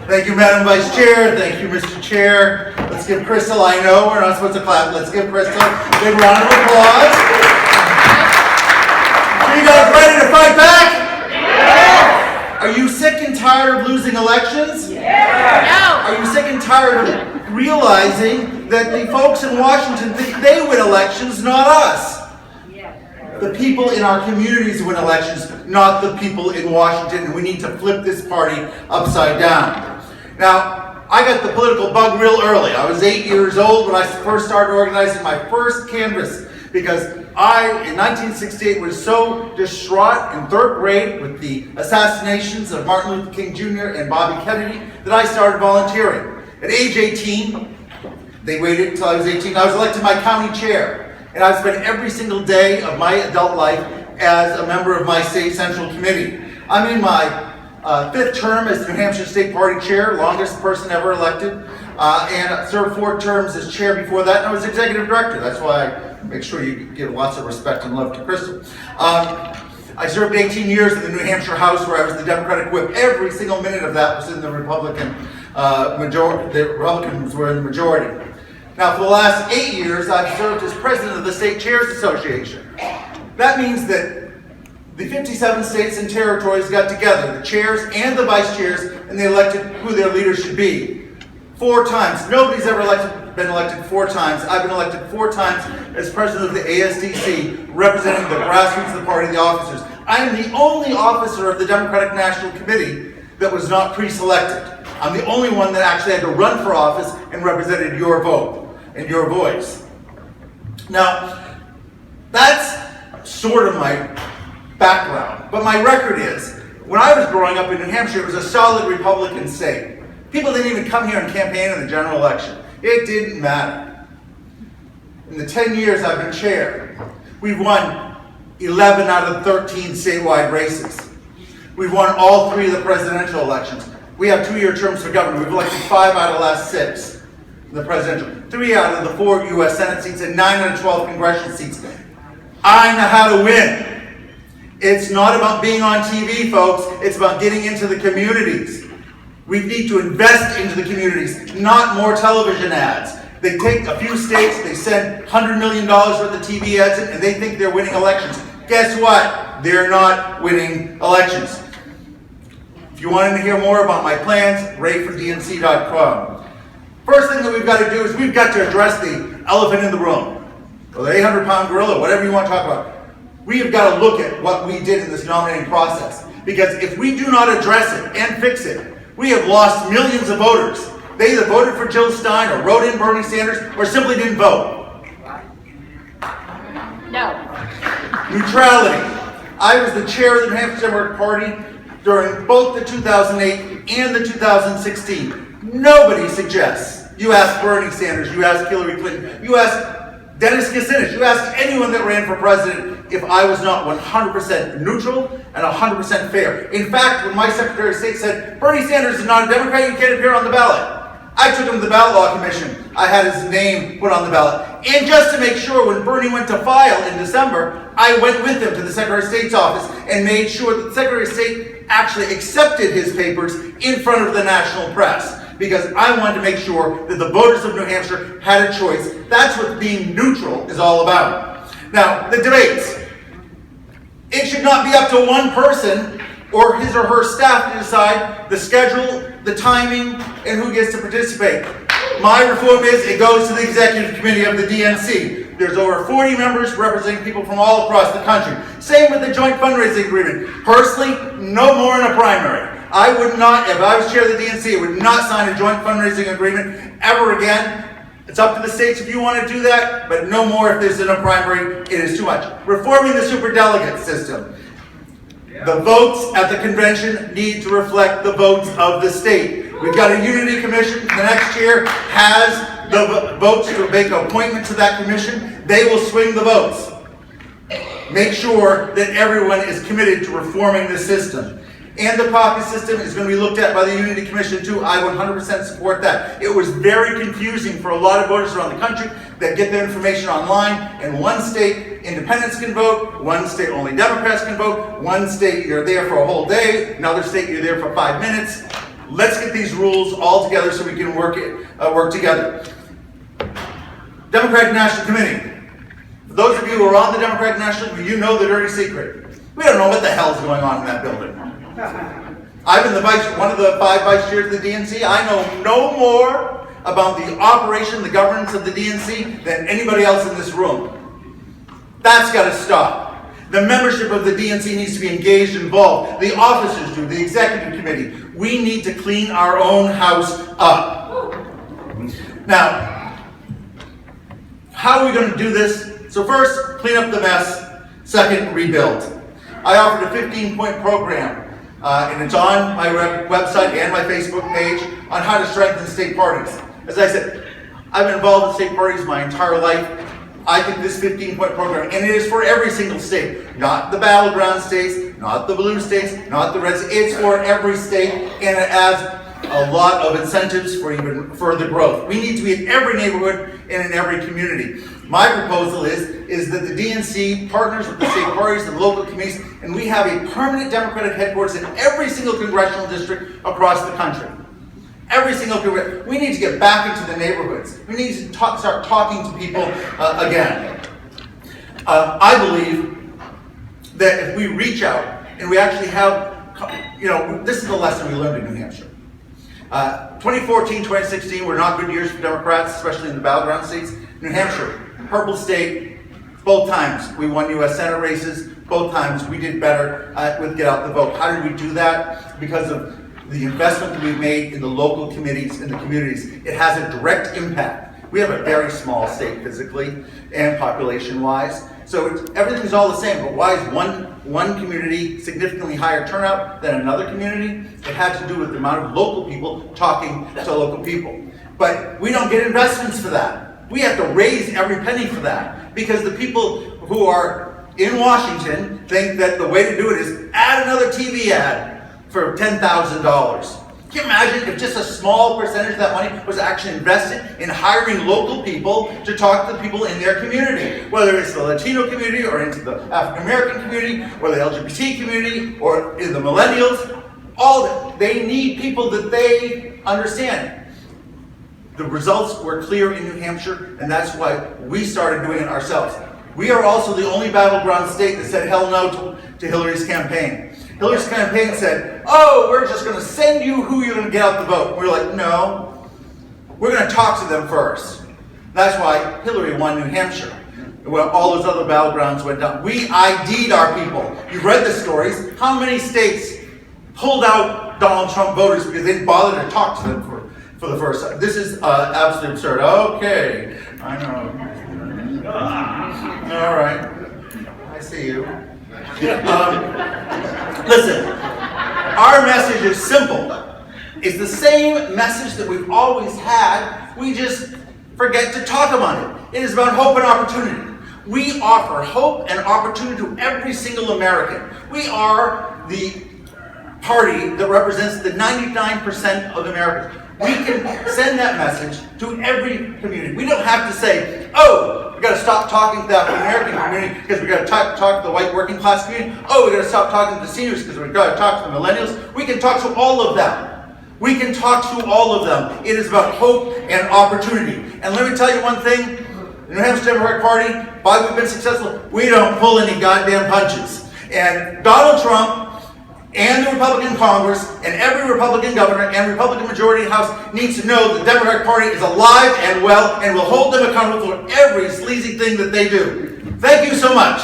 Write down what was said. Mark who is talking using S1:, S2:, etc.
S1: Thank you, Madam Vice Chair. Thank you, Mr. Chair. Let's give Crystal, I know we're not supposed to clap. Let's give Crystal a big round of applause. Are you guys ready to fight back? Yes! Are you sick and tired of losing elections?
S2: Yes!
S1: No! Are you sick and tired of realizing that the folks in Washington think they win elections, not us? The people in our communities win elections, not the people in Washington, and we need to flip this party upside down. Now, I got the political bug real early. I was 8 years old when I first started organizing my first canvass, because I, in 1968, was so distraught in third grade with the assassinations of Martin Luther King Jr. and Bobby Kennedy that I started volunteering. At age 18, they waited until I was 18, I was elected my county chair. And I've spent every single day of my adult life as a member of my state central committee. I'm in my fifth term as the New Hampshire State Party Chair, longest person ever elected, and I served 4 terms as chair before that, and I was executive director. That's why I make sure you give lots of respect and love to Crystal. I served 18 years in the New Hampshire House, where I was the Democratic whip. Every single minute of that was in the Republican majority. The Republicans were in the majority. Now, for the last 8 years, I've served as president of the State Chairs Association. That means that the 57 states and territories got together, the chairs and the vice chairs, and they elected who their leaders should be. 4 times. Nobody's ever been elected 4 times. I've been elected 4 times as president of the ASDC, representing the grassroots of the party, the officers. I am the only officer of the Democratic National Committee that was not pre-selected. I'm the only one that actually had to run for office and represented your vote and your voice. Now, that's sort of my background, but my record is, when I was growing up in New Hampshire, it was a solid Republican state. People didn't even come here and campaign in the general election. It didn't matter. In the 10 years I've been chair, we've won 11 out of 13 statewide races. We've won all 3 of the presidential elections. We have 2-year terms for governor. We've elected 5 out of the last 6. The presidential, 3 out of the 4 U.S. Senate seats, and 9 out of 12 congressional seats. I know how to win. It's not about being on TV, folks. It's about getting into the communities. We need to invest into the communities, not more television ads. They take a few states, they send $100 million worth of TV ads in, and they think they're winning elections. Guess what? They're not winning elections. If you wanted to hear more about my plans, rayfordnc.com. First thing that we've got to do is we've got to address the elephant in the room, or the 800-pound gorilla, whatever you want to talk about. We have got to look at what we did in this nominating process, because if we do not address it and fix it, we have lost millions of voters. They either voted for Jill Stein or wrote in Bernie Sanders or simply didn't vote.
S2: No.
S1: Neutrality. I was the chair of the New Hampshire Democratic Party during both the 2008 and the 2016. Nobody suggests. You ask Bernie Sanders, you ask Hillary Clinton, you ask Dennis Kucinich, you ask anyone that ran for president if I was not 100% neutral and 100% fair. In fact, when my Secretary of State said, Bernie Sanders is not a Democrat, you can't appear on the ballot, I took him to the Ballot Law Commission. I had his name put on the ballot. And just to make sure, when Bernie went to file in December, I went with him to the Secretary of State's office and made sure that the Secretary of State actually accepted his papers in front of the national press, because I wanted to make sure that the voters of New Hampshire had a choice. That's what being neutral is all about. Now, the debates. It should not be up to one person or his or her staff to decide the schedule, the timing, and who gets to participate. My reform is it goes to the executive committee of the DNC. There's over 40 members representing people from all across the country. Same with the joint fundraising agreement. Personally, no more in a primary. I would not, if I was chair of the DNC, I would not sign a joint fundraising agreement ever again. It's up to the states if you want to do that, but no more if there's in a primary. It is too much. Reforming the superdelegate system. The votes at the convention need to reflect the votes of the state. We've got a unity commission. The next chair has the votes to make an appointment to that commission. They will swing the votes. Make sure that everyone is committed to reforming the system. And the caucus system is going to be looked at by the Unity Commission too. I 100% support that. It was very confusing for a lot of voters around the country that get their information online. In one state, independents can vote. One state, only Democrats can vote. One state, you're there for a whole day. Another state, you're there for 5 minutes. Let's get these rules all together so we can work together. Democratic National Committee. For those of you who are on the Democratic National Committee, you know the dirty secret. We don't know what the hell's going on in that building. I've been one of the 5 vice chairs of the DNC. I know no more about the operation, the governance of the DNC than anybody else in this room. That's got to stop. The membership of the DNC needs to be engaged, involved. The officers do, the executive committee. We need to clean our own house up. Now, how are we going to do this? So first, clean up the mess. Second, rebuild. I offered a 15-point program, and it's on my website and my Facebook page on how to strengthen state parties. As I said, I've been involved in state parties my entire life. I think this 15-point program, and it is for every single state, not the battleground states, not the blue states, not the reds, it's for every state, and it adds a lot of incentives for even further growth. We need to be in every neighborhood and in every community. My proposal is that the DNC partners with the state parties and local committees, and we have a permanent Democratic headquarters in every single congressional district across the country. Every single congressional. We need to get back into the neighborhoods. We need to start talking to people again. I believe that if we reach out and we actually have, this is the lesson we learned in New Hampshire. 2014, 2016 were not good years for Democrats, especially in the battleground states. New Hampshire, purple state, both times we won U.S. Senate races, both times we did better with get out the vote. How did we do that? Because of the investment that we've made in the local committees and the communities. It has a direct impact. We have a very small state physically and population-wise, so everything's all the same, but why is one community significantly higher turnout than another community? It had to do with the amount of local people talking to local people. But we don't get investments for that. We have to raise every penny for that, because the people who are in Washington think that the way to do it is add another TV ad for $10,000. Can you imagine if just a small percentage of that money was actually invested in hiring local people to talk to the people in their community, whether it's the Latino community or into the African American community or the LGBT community or in the millennials? They need people that they understand. The results were clear in New Hampshire, and that's why we started doing it ourselves. We are also the only battleground state that said hell no to Hillary's campaign. Hillary's campaign said, we're just going to send you who you're going to get out the vote. We're like, no, we're going to talk to them first. That's why Hillary won New Hampshire. Well, all those other battlegrounds went down. We ID'd our people. You've read the stories. How many states pulled out Donald Trump voters because they didn't bother to talk to them for the first time? This is absolutely absurd. Okay, I know. All right, I see you. Listen, our message is simple. It's the same message that we've always had. We just forget to talk about it. It is about hope and opportunity. We offer hope and opportunity to every single American. We are the party that represents the 99% of Americans. We can send that message to every community. We don't have to say, we've got to stop talking to the African American community because we've got to talk to the white working class community. We've got to stop talking to the seniors because we've got to talk to the millennials. We can talk to all of them. We can talk to all of them. It is about hope and opportunity. And let me tell you one thing, the New Hampshire Democratic Party, why we've been successful, we don't pull any goddamn punches. And Donald Trump and the Republican Congress and every Republican governor and Republican majority in the House needs to know the Democratic Party is alive and well and will hold them accountable for every sleazy thing that they do. Thank you so much.